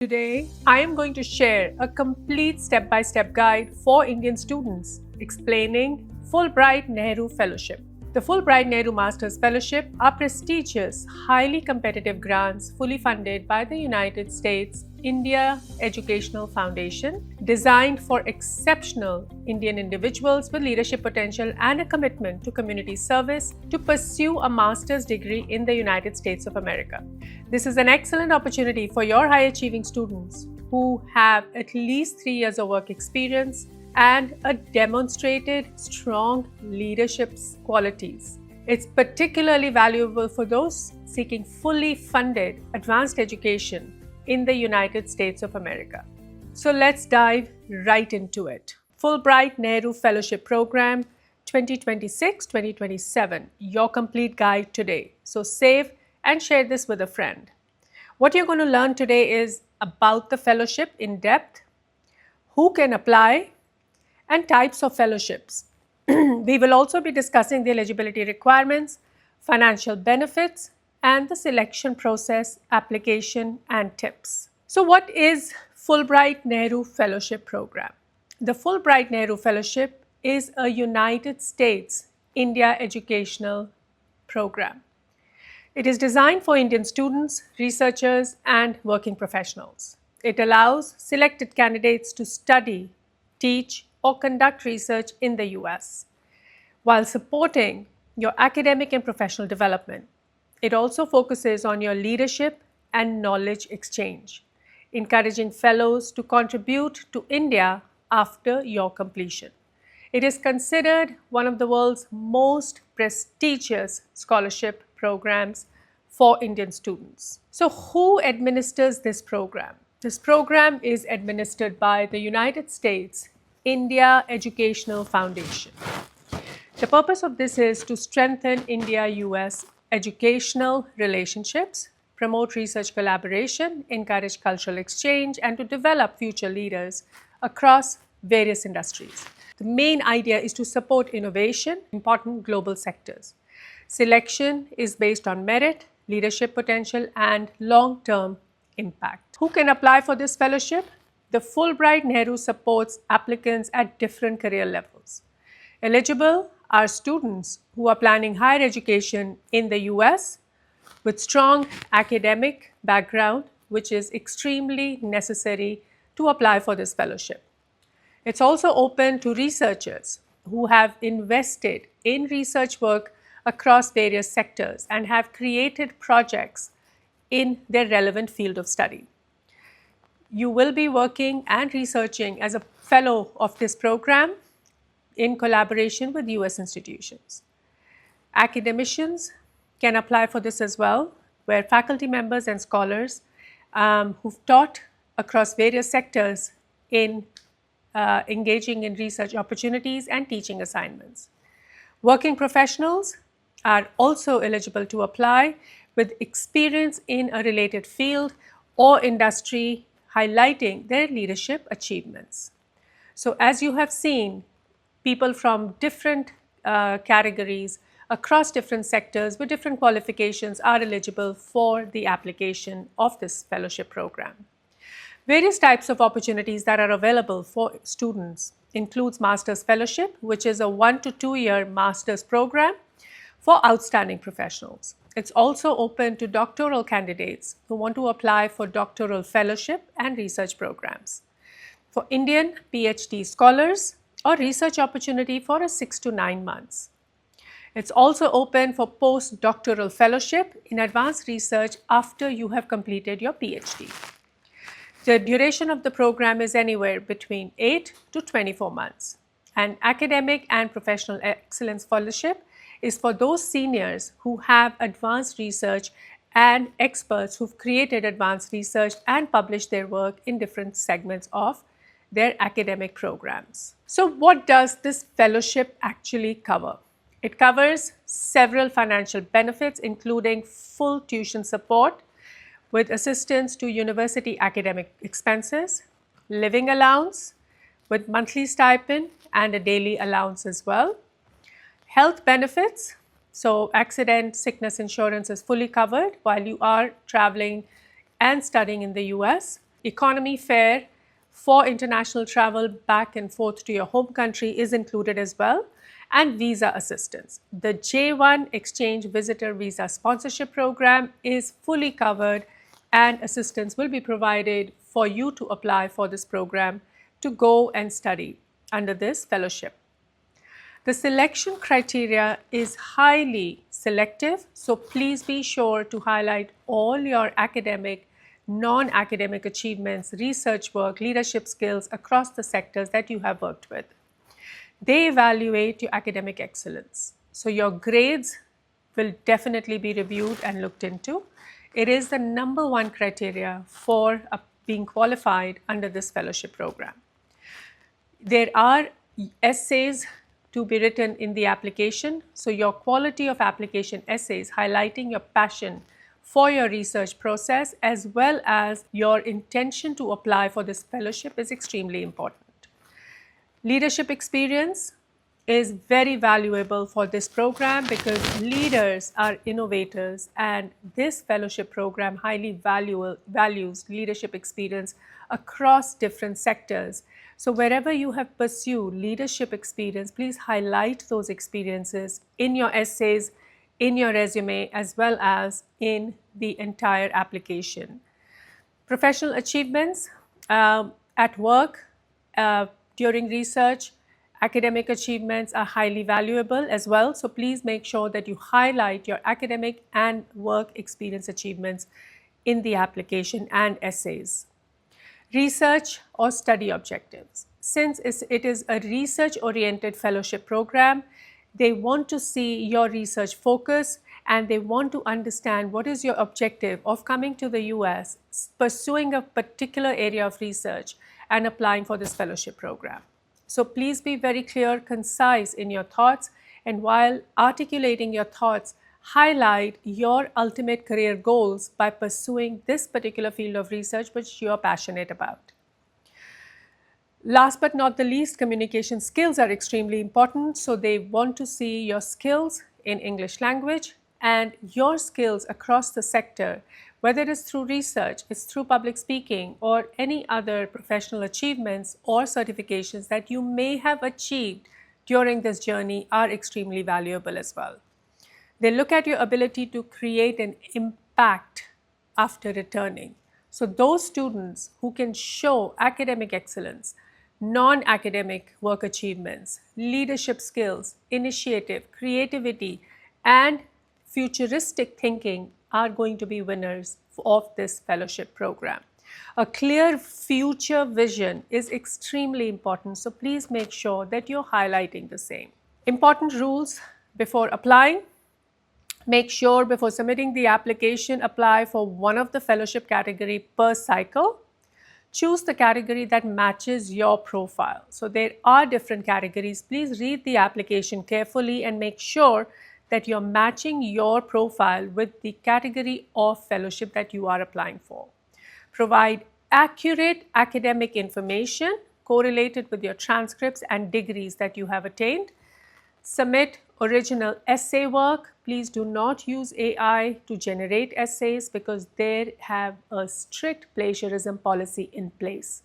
Today, I am going to share a complete step-by-step guide for Indian students explaining Fulbright Nehru Fellowship. The Fulbright Nehru Masters Fellowship are prestigious, highly competitive grants fully funded by the United States India Educational Foundation, designed for exceptional Indian individuals with leadership potential and a commitment to community service to pursue a master's degree in the United States of America. This is an excellent opportunity for your high-achieving students who have at least 3 years of work experience and a demonstrated strong leadership qualities. It's particularly valuable for those seeking fully funded advanced education in the United States of America. So let's dive right into it. Fulbright Nehru Fellowship Program 2026-2027, your complete guide today. So save and share this with a friend. What you're going to learn today is about the fellowship in depth, who can apply, and types of fellowships. We will also be discussing the eligibility requirements, financial benefits, and the selection process, application, and tips. So what is Fulbright Nehru Fellowship Program? The Fulbright Nehru Fellowship is a United States India educational program. It is designed for Indian students, researchers, and working professionals. It allows selected candidates to study, teach, or conduct research in the US while supporting your academic and professional development. It also focuses on your leadership and knowledge exchange, encouraging fellows to contribute to India after your completion. It is considered one of the world's most prestigious scholarship programs for Indian students. So, who administers this program? This program is administered by the United States India Educational Foundation. The purpose of this is to strengthen India-US educational relationships, promote research collaboration, encourage cultural exchange, and to develop future leaders across various industries. The main idea is to support innovation in important global sectors. Selection is based on merit, leadership potential, and long-term impact. Who can apply for this fellowship? The Fulbright Nehru supports applicants at different career levels. Eligible are students who are planning higher education in the US with strong academic background, which is extremely necessary to apply for this fellowship. It's also open to researchers who have invested in research work across various sectors and have created projects in their relevant field of study. You will be working and researching as a fellow of this program in collaboration with US institutions. Academicians can apply for this as well, where faculty members and scholars who've taught across various sectors in engaging in research opportunities and teaching assignments. Working professionals are also eligible to apply with experience in a related field or industry, highlighting their leadership achievements. So as you have seen, people from different categories across different sectors with different qualifications are eligible for the application of this fellowship program. Various types of opportunities that are available for students includes Master's Fellowship, which is a 1 to 2 year master's program for outstanding professionals. It's also open to doctoral candidates who want to apply for doctoral fellowship and research programs. For Indian PhD scholars, or research opportunity for 6 to 9 months. It's also open for postdoctoral fellowship in advanced research after you have completed your PhD. The duration of the program is anywhere between 8 to 24 months. And academic and professional excellence fellowship is for those seniors who have advanced research and experts who've created advanced research and published their work in different segments of their academic programs. So what does this fellowship actually cover? It covers several financial benefits, including full tuition support with assistance to university academic expenses, living allowance with monthly stipend and a daily allowance as well. Health benefits, so accident, sickness insurance is fully covered while you are traveling and studying in the US. Economy fare for international travel back and forth to your home country is included as well, and visa assistance. The J1 Exchange Visitor Visa Sponsorship Program is fully covered, and assistance will be provided for you to apply for this program to go and study under this fellowship. The selection criteria is highly selective, so please be sure to highlight all your academic, non-academic achievements, research work, leadership skills across the sectors that you have worked with. They evaluate your academic excellence. So your grades will definitely be reviewed and looked into. It is the number one criteria for being qualified under this fellowship program. There are essays to be written in the application. So your quality of application essays highlighting your passion for your research process as well as your intention to apply for this fellowship is extremely important. Leadership experience is very valuable for this program because leaders are innovators, and this fellowship program highly values leadership experience across different sectors. So wherever you have pursued leadership experience, please highlight those experiences in your essays, in your resume, as well as in the entire application. Professional achievements at work, during research, academic achievements are highly valuable as well. So please make sure that you highlight your academic and work experience achievements in the application and essays. Research or study objectives. Since it is a research-oriented fellowship program, they want to see your research focus and they want to understand what is your objective of coming to the US, pursuing a particular area of research and applying for this fellowship program. So please be very clear, concise in your thoughts, and while articulating your thoughts, highlight your ultimate career goals by pursuing this particular field of research which you are passionate about. Last but not the least, communication skills are extremely important. So they want to see your skills in English language and your skills across the sector, whether it is through research, it's through public speaking, or any other professional achievements or certifications that you may have achieved during this journey are extremely valuable as well. They look at your ability to create an impact after returning. So those students who can show academic excellence, non-academic work achievements, leadership skills, initiative, creativity, and futuristic thinking are going to be winners of this fellowship program. A clear future vision is extremely important, so please make sure that you're highlighting the same. Important rules before applying. Make sure before submitting the application, apply for one of the fellowship category per cycle. Choose the category that matches your profile. So there are different categories. Please read the application carefully and make sure that you're matching your profile with the category of fellowship that you are applying for. Provide accurate academic information correlated with your transcripts and degrees that you have attained. Submit original essay work. Please do not use AI to generate essays because they have a strict plagiarism policy in place.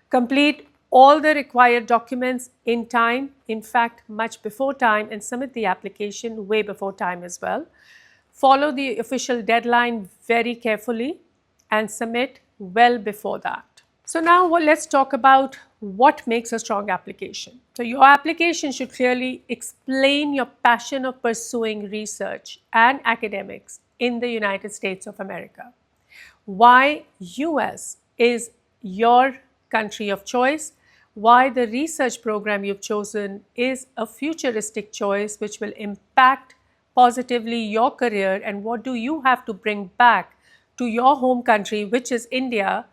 Complete all the required documents in time, in fact, much before time, and submit the application way before time as well. Follow the official deadline very carefully and submit well before that. So now let's talk about what makes a strong application. So your application should clearly explain your passion of pursuing research and academics in the United States of America. Why US is your country of choice, why the research program you've chosen is a futuristic choice which will impact positively your career, and what do you have to bring back to your home country, which is India,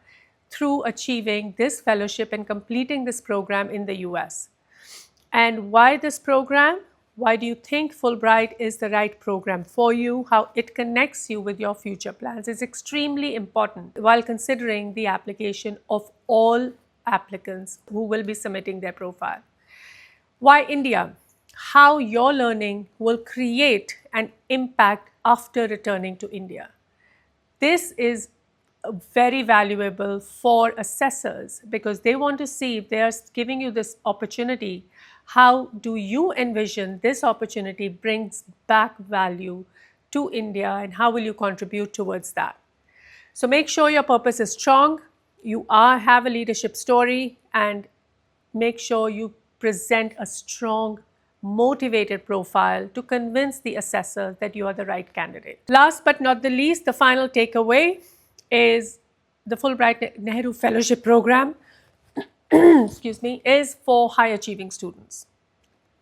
through achieving this fellowship and completing this program in the US. And why this program? Why do you think Fulbright is the right program for you? How it connects you with your future plans is extremely important while considering the application of all applicants who will be submitting their profile. Why India? How your learning will create an impact after returning to India. This is very valuable for assessors because they want to see if they are giving you this opportunity, how do you envision this opportunity brings back value to India and how will you contribute towards that. So make sure your purpose is strong, you have a leadership story, and make sure you present a strong, motivated profile to convince the assessor that you are the right candidate. Last but not the least, the final takeaway is the Fulbright Nehru Fellowship Program excuse me, is for high achieving students.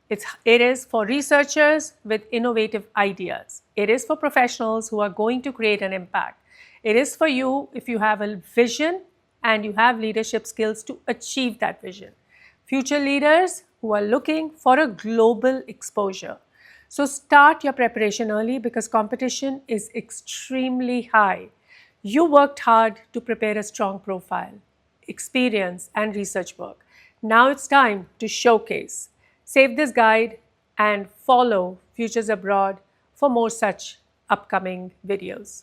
It is for researchers with innovative ideas. It is for professionals who are going to create an impact. It is for you if you have a vision and you have leadership skills to achieve that vision. Future leaders who are looking for a global exposure. So start your preparation early because competition is extremely high. You worked hard to prepare a strong profile, experience, and research work. Now it's time to showcase. Save this guide and follow Futures Abroad for more such upcoming videos.